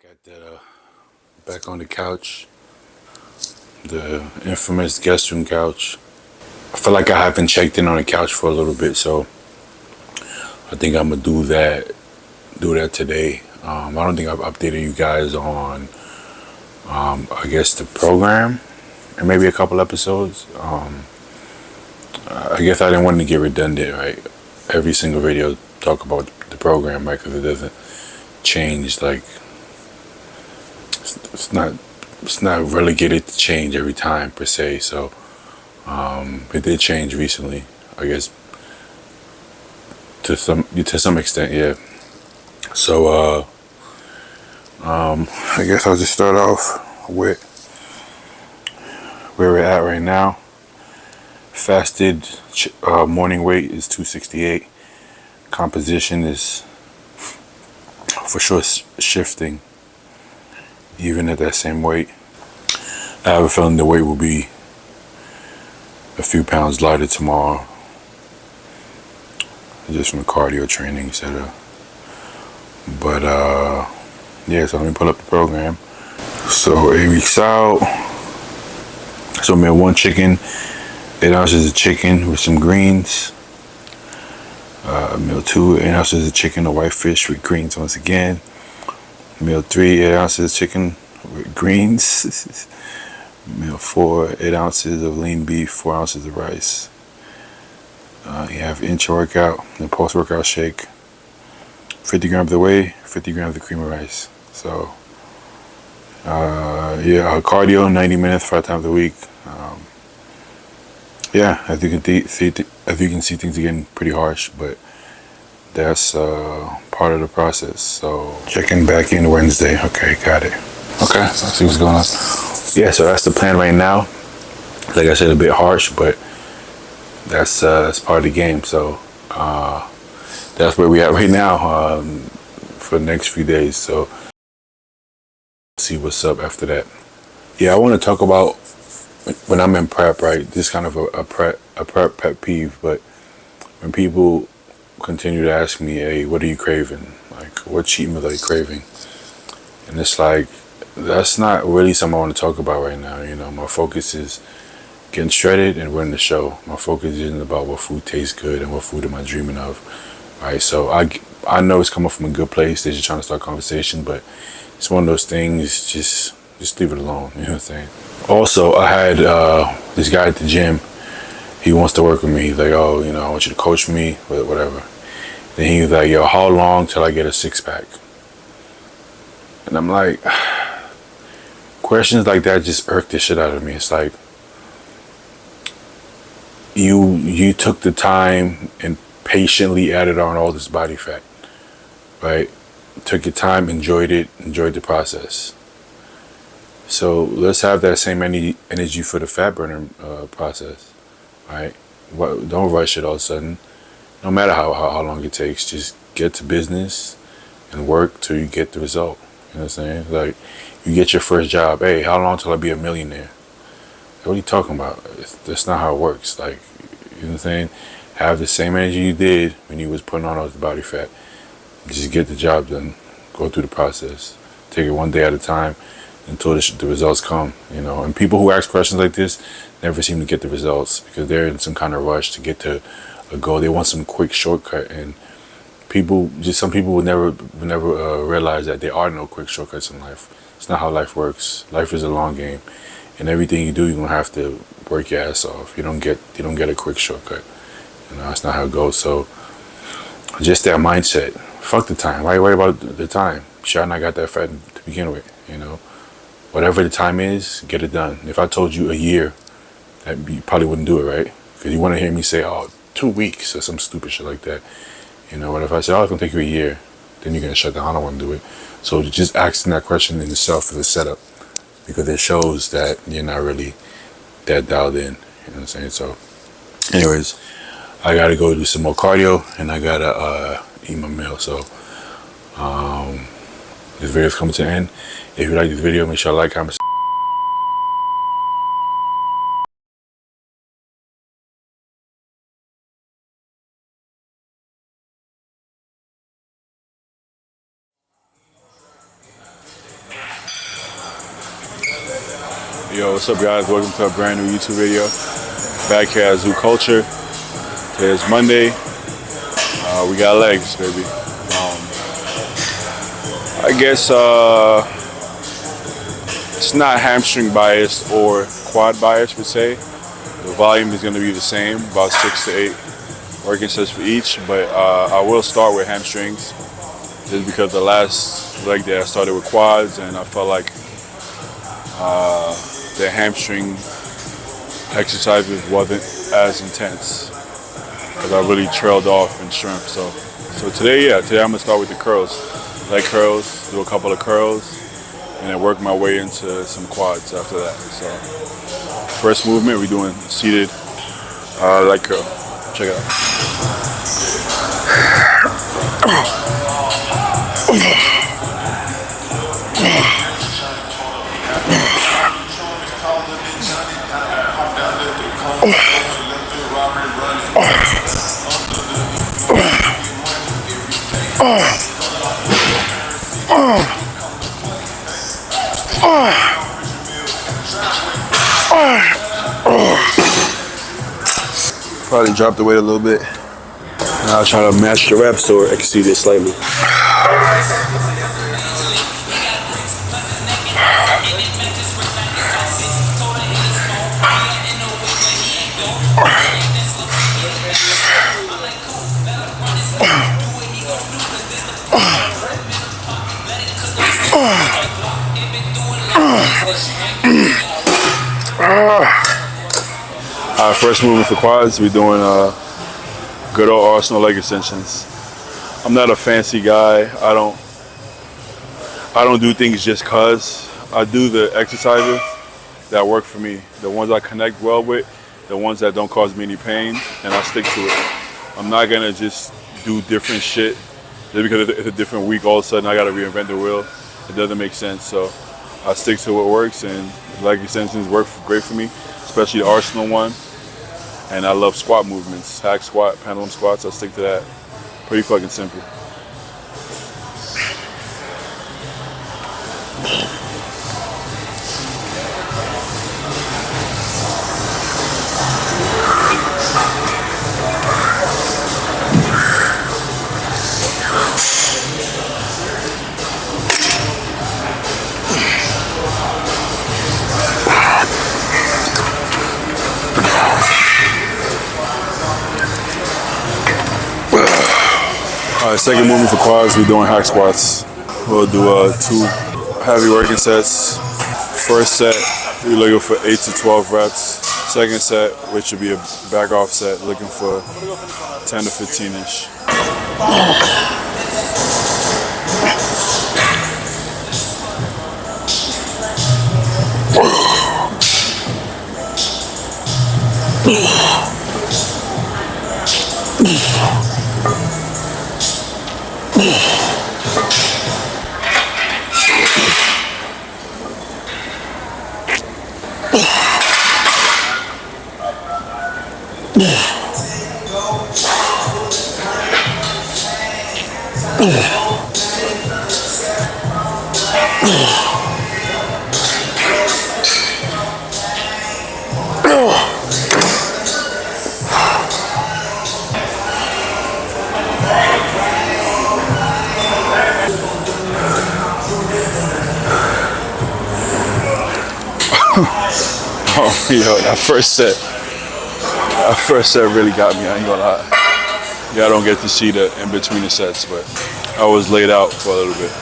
at the back on the couch, the infamous guest room couch. I feel like I haven't checked in on the couch for a little bit, so I think I'm gonna do that today. I don't think I've updated you guys on, I guess the program and maybe a couple episodes. I guess I didn't want to get redundant, right? Every single video talk about the program, right? Because it doesn't change. Like it's not relegated to change every time per se. So it did change recently, I guess to some extent, yeah. So I guess I'll just start off with where we're at right now. Fasted morning weight is 268. Composition is for sure shifting, even at that same weight. I have a feeling the weight will be a few pounds lighter tomorrow, just from the cardio training, etc. But yeah, so let me pull up the program. So 8 weeks out. So meal 1 chicken, 8 ounces of chicken with some greens. Meal 2, 8 ounces of chicken or white fish with greens once again. Meal 3, 8 ounces of chicken with greens. Meal 4, 8 ounces of lean beef, 4 ounces of rice. You have intra-workout and post-workout shake. 50 grams of whey, 50 grams of cream of rice. So, yeah, cardio, 90 minutes, 5 times a week. Yeah, as you can see, things are getting pretty harsh, but that's part of the process. So, checking back in Wednesday. Okay, got it. Okay, let's see what's going on. Yeah, so that's the plan right now. Like I said, a bit harsh, but that's part of the game. So that's where we at right now for the next few days. So see what's up after that. Yeah, I want to talk about when I'm in prep, right? This kind of a prep pet peeve, but when people continue to ask me, "Hey, what are you craving? Like, what cheat meal are you craving?" And it's like that's not really something I want to talk about right now. You know, my focus is getting shredded and winning the show. My focus isn't about what food tastes good and what food am I dreaming of, right? So I know it's coming from a good place. They're just trying to start conversation, but it's one of those things. Just leave it alone. You know what I'm saying? Also, I had this guy at the gym. He wants to work with me. He's like, "Oh, you know, I want you to coach me, whatever." Then he was like, "Yo, how long till I get a 6-pack?" And I'm like, questions like that just irk the shit out of me. It's like you took the time and patiently added on all this body fat, right? Took your time, enjoyed the process. So let's have that same energy for the fat burner process, right? Don't rush it all of a sudden. No matter how long it takes, just get to business and work till you get the result. You know what I'm saying? Like, you get your first job. Hey, how long till I be a millionaire? What are you talking about? That's not how it works. Like, you know what I'm saying? Have the same energy you did when you was putting on all the body fat. Just get the job done. Go through the process. Take it one day at a time until the results come. You know, and people who ask questions like this never seem to get the results because they're in some kind of rush to get to a goal. They want some quick shortcut, and some people will never realize that there are no quick shortcuts in life. It's not how life works. Life is a long game, and everything you do, you're gonna have to work your ass off. You don't get a quick shortcut. You know, that's not how it goes. So just that mindset. Fuck the time. Why worry about the time? Sure, I got that fat to begin with. You know, whatever the time is, get it done. If I told you a year, you probably wouldn't do it, right? Because you want to hear me say, "Oh, 2 weeks" or some stupid shit like that. You know, what if I say, "Oh, it's gonna take you a year," then you're gonna shut down. I don't want to do it. So just asking that question in itself is a setup because it shows that you're not really that dialed in. You know what I'm saying? So, anyways, I gotta go do some more cardio and I gotta eat my meal. So, this video is coming to an end. If you like this video, make sure to like, comment, Yo, what's up, guys? Welcome to a brand new YouTube video. Back here at Zoo Culture. Today is Monday. We got legs, baby. I guess it's not hamstring bias or quad bias per se. The volume is going to be the same, about 6 to 8 working sets for each. But I will start with hamstrings, just because the last leg that I started with quads, and I felt like the hamstring exercises wasn't as intense because I really trailed off in strength. So today I'm gonna start with the curls, leg curls, do a couple of curls, and then work my way into some quads after that. So first movement, we're doing seated leg curl. Check it Probably dropped the weight a little bit. Now I'll try to match the reps or exceed it slightly. First movement for quads, we're doing good old Arsenal leg extensions. I'm not a fancy guy. I don't do things just cause. I do the exercises that work for me, the ones I connect well with, the ones that don't cause me any pain, and I stick to it. I'm not gonna just do different shit just because it's a different week. All of a sudden, I gotta reinvent the wheel. It doesn't make sense. So I stick to what works, and leg extensions work great for me, especially the Arsenal one. And I love squat movements, hack squat, pendulum squats. I stick to that. Pretty fucking simple. Alright, second movement for quads, we're doing hack squats. We'll do 2 heavy working sets. First set, we're looking for 8 to 12 reps. Second set, which should be a back off set, looking for 10 to 15-ish. Oh, yo, that first set really got me, I ain't gonna lie. Yeah, I don't get to see the in between the sets, but I was laid out for a little bit.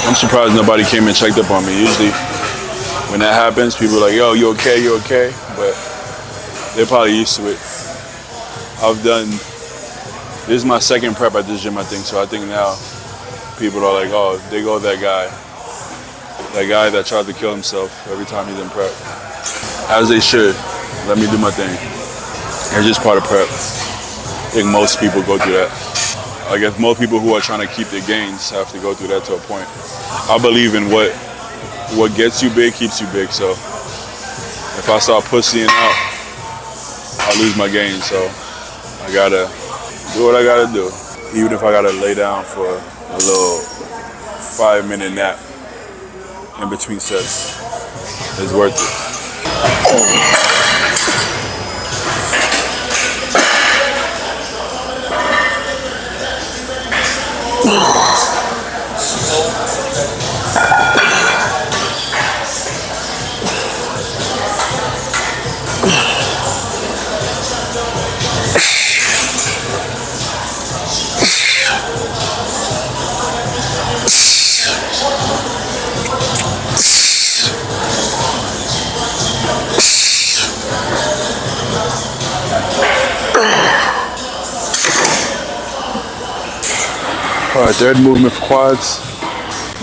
I'm surprised nobody came and checked up on me. Usually when that happens, people are like, yo, you okay, you okay? But they're probably used to it. This is my second prep at this gym, I think, so I think now people are like, oh, they go that guy that tried to kill himself every time he's in prep. As they should. Let me do my thing. It's just part of prep. I think most people go through that. I guess most people who are trying to keep their gains have to go through that to a point. I believe in what gets you big keeps you big. So if I start pussying out, I lose my gains. So I gotta do what I gotta do. Even if I gotta lay down for a little 5-minute nap in between sets, it's worth it. All right, third movement for quads.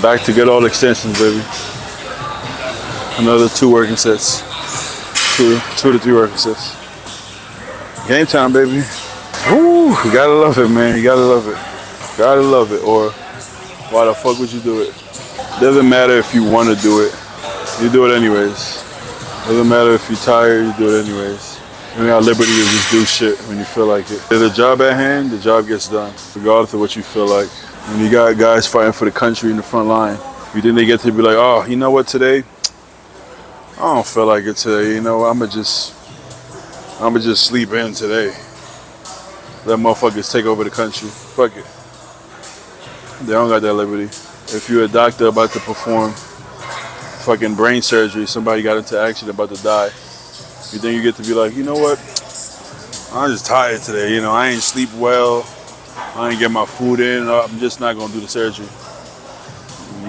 Back to good old extensions, baby. Another 2 working sets. Two to 3 working sets. Game time, baby. Woo, you gotta love it, man. You gotta love it. Gotta love it, or why the fuck would you do it? Doesn't matter if you want to do it. You do it anyways. Doesn't matter if you're tired, you do it anyways. You got liberty to just do shit when you feel like it. There's a job at hand, the job gets done, regardless of what you feel like. When you got guys fighting for the country in the front line, you think they get to be like, oh, you know what, today? I don't feel like it today, you know, I'ma just sleep in today. Let motherfuckers take over the country. Fuck it. They don't got that liberty. If you're a doctor about to perform fucking brain surgery, somebody got into accident about to die, you think you get to be like, you know what? I'm just tired today, you know, I ain't sleep well, I ain't get my food in, I'm just not gonna do the surgery.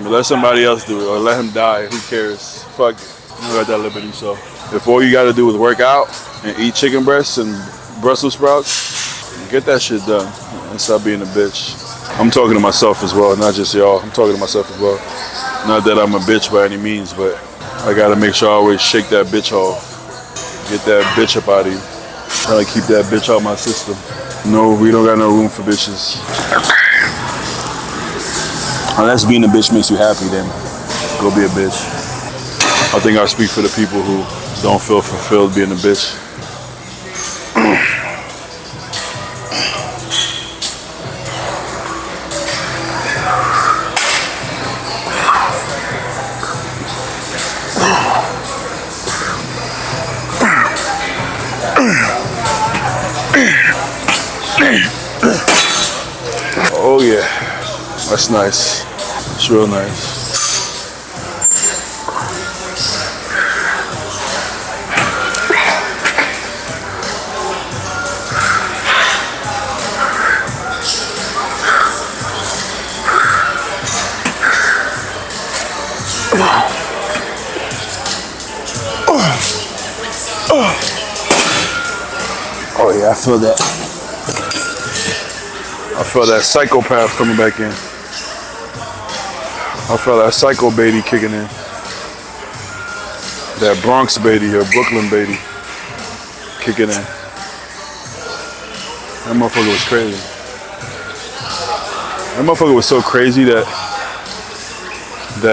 Let somebody else do it, or let him die, who cares? Fuck it. You don't got that liberty, so. If all you gotta do is work out and eat chicken breasts and Brussels sprouts, get that shit done and stop being a bitch. I'm talking to myself as well, not just y'all. I'm talking to myself as well. Not that I'm a bitch by any means, but I gotta make sure I always shake that bitch off. Get that bitch up out of you. Try to keep that bitch out of my system. No, we don't got no room for bitches. Unless being a bitch makes you happy, then go be a bitch. I think I speak for the people who don't feel fulfilled being a bitch. Oh yeah, that's nice. It's real nice. Oh yeah, I feel that. I feel that psychopath coming back in. I feel that psycho baity kicking in. That Bronx baity or Brooklyn baity kicking in. That motherfucker was crazy. That motherfucker was so crazy that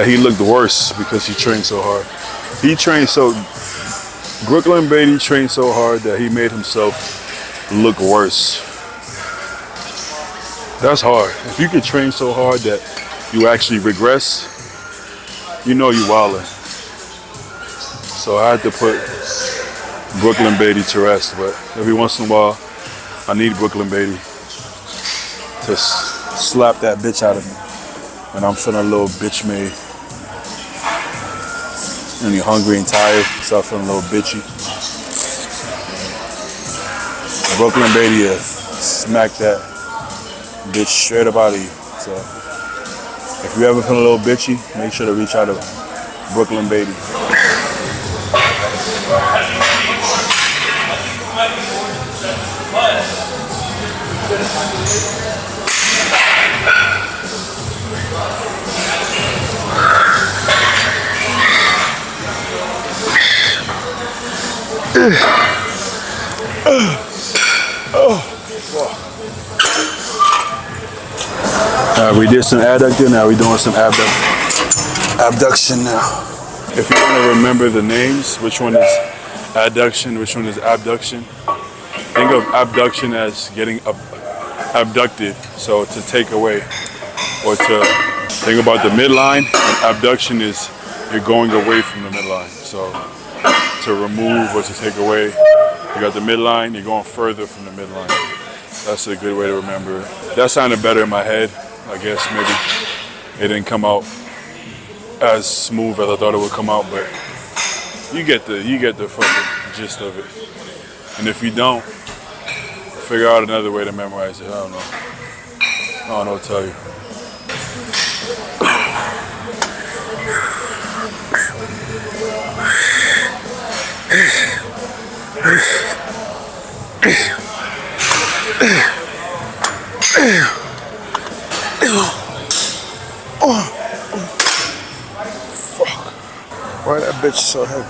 he looked worse because he trained so hard. Brooklyn baity trained so hard that he made himself look worse. That's hard. If you could train so hard that you actually regress, you know you wildin'. So I had to put Brooklyn baity to rest, but every once in a while, I need Brooklyn baity to slap that bitch out of me when I'm feeling a little bitch made. And you're hungry and tired, start feeling a little bitchy. Brooklyn baity smack that bitch straight up out of you. So if you ever feel a little bitchy, make sure to reach out to Brooklyn baity. We did some adductor, now we're doing some abduction now. If you want to remember the names, which one is adduction, which one is abduction, think of abduction as getting abducted, so to take away, or to think about the midline, and abduction is you're going away from the midline. So to remove or to take away. You got the midline, you're going further from the midline. That's a good way to remember. That sounded better in my head. I guess maybe it didn't come out as smooth as I thought it would come out, but you get the fucking gist of it. And if you don't, figure out another way to memorize it. I don't know what to tell you. Fuck. Why that bitch so heavy?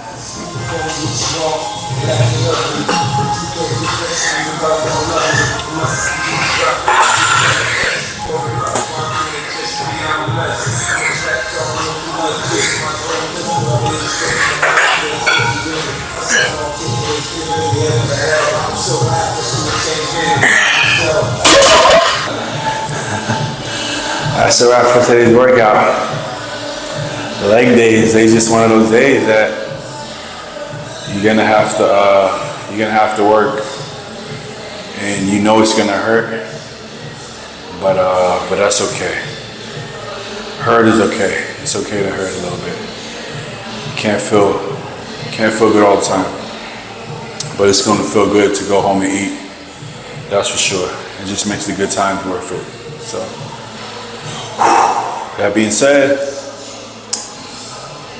That's a wrap for today's workout. Leg days, they just one of those days that you're gonna have to work, and you know it's gonna hurt, but that's okay. Hurt is okay. It's okay to hurt a little bit. You can't feel good all the time, but it's gonna feel good to go home and eat. That's for sure. It just makes the good times worth it. So, that being said,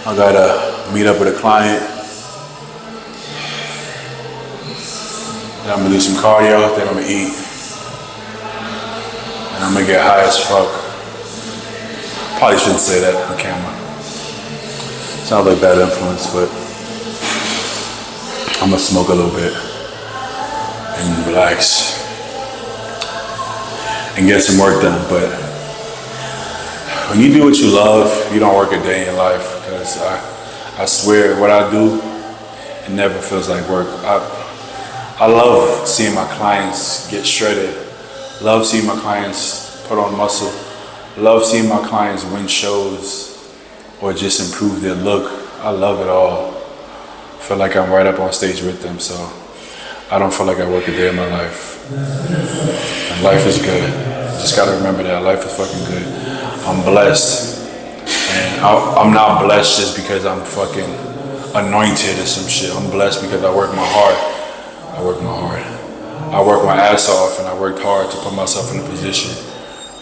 I gotta meet up with a client. Then I'm gonna do some cardio, then I'm gonna eat. And I'm gonna get high as fuck. Probably shouldn't say that on camera. Sounds like bad influence, but I'm gonna smoke a little bit and relax and get some work done. But when you do what you love, you don't work a day in your life. Because I swear, what I do, it never feels like work. I love seeing my clients get shredded. Love seeing my clients put on muscle. Love seeing my clients win shows or just improve their look. I love it all. I feel like I'm right up on stage with them, so I don't feel like I work a day in my life. And life is good. Just gotta remember that life is fucking good. I'm blessed. And I'm not blessed just because I'm fucking anointed or some shit. I'm blessed because I work my heart. I work my ass off, and I worked hard to put myself in a position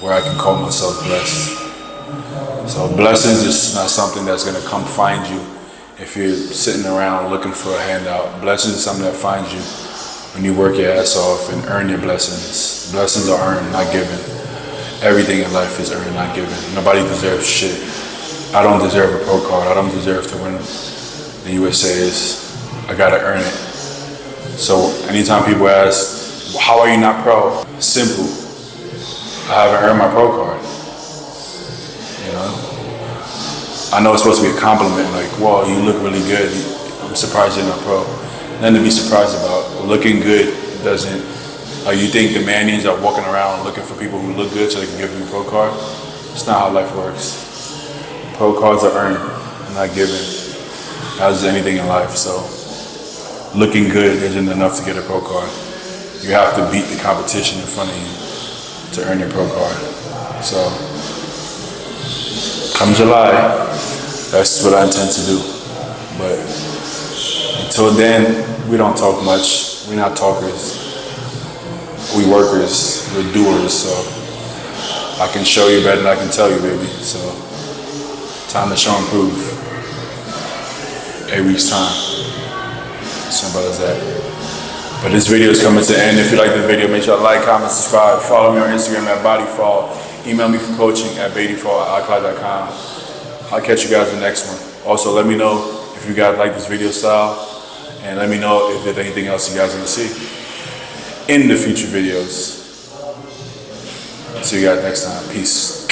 where I can call myself blessed. So blessings is not something that's gonna come find you if you're sitting around looking for a handout. Blessings is something that finds you when you work your ass off and earn your blessings. Blessings are earned, not given. Everything in life is earned, not given. Nobody deserves shit. I don't deserve a pro card. I don't deserve to win the USA's. I gotta earn it. So anytime people ask, well, how are you not pro? Simple. I haven't earned my pro card. You know? I know it's supposed to be a compliment, like, whoa, you look really good. I'm surprised you're not pro. Nothing to be surprised about. Looking good doesn't, you think the Mannions are walking around looking for people who look good so they can give them a pro card? It's not how life works. Pro cards are earned, not given, as is anything in life. So looking good isn't enough to get a pro card. You have to beat the competition in front of you to earn your pro card. So come July, that's what I intend to do. But until then, we don't talk much. We're not talkers. We workers, we're doers. So I can show you better than I can tell you, baby. So time to show and prove. 8 weeks time. Simple as that. But this video is coming to an end. If you like this video, make sure to like, comment, subscribe. Follow me on Instagram at bodyfall. Email me for coaching at badyfall@icloud.com. I'll catch you guys in the next one. Also, let me know if you guys like this video style, and let me know if there's anything else you guys want to see in the future videos. See you guys next time. Peace.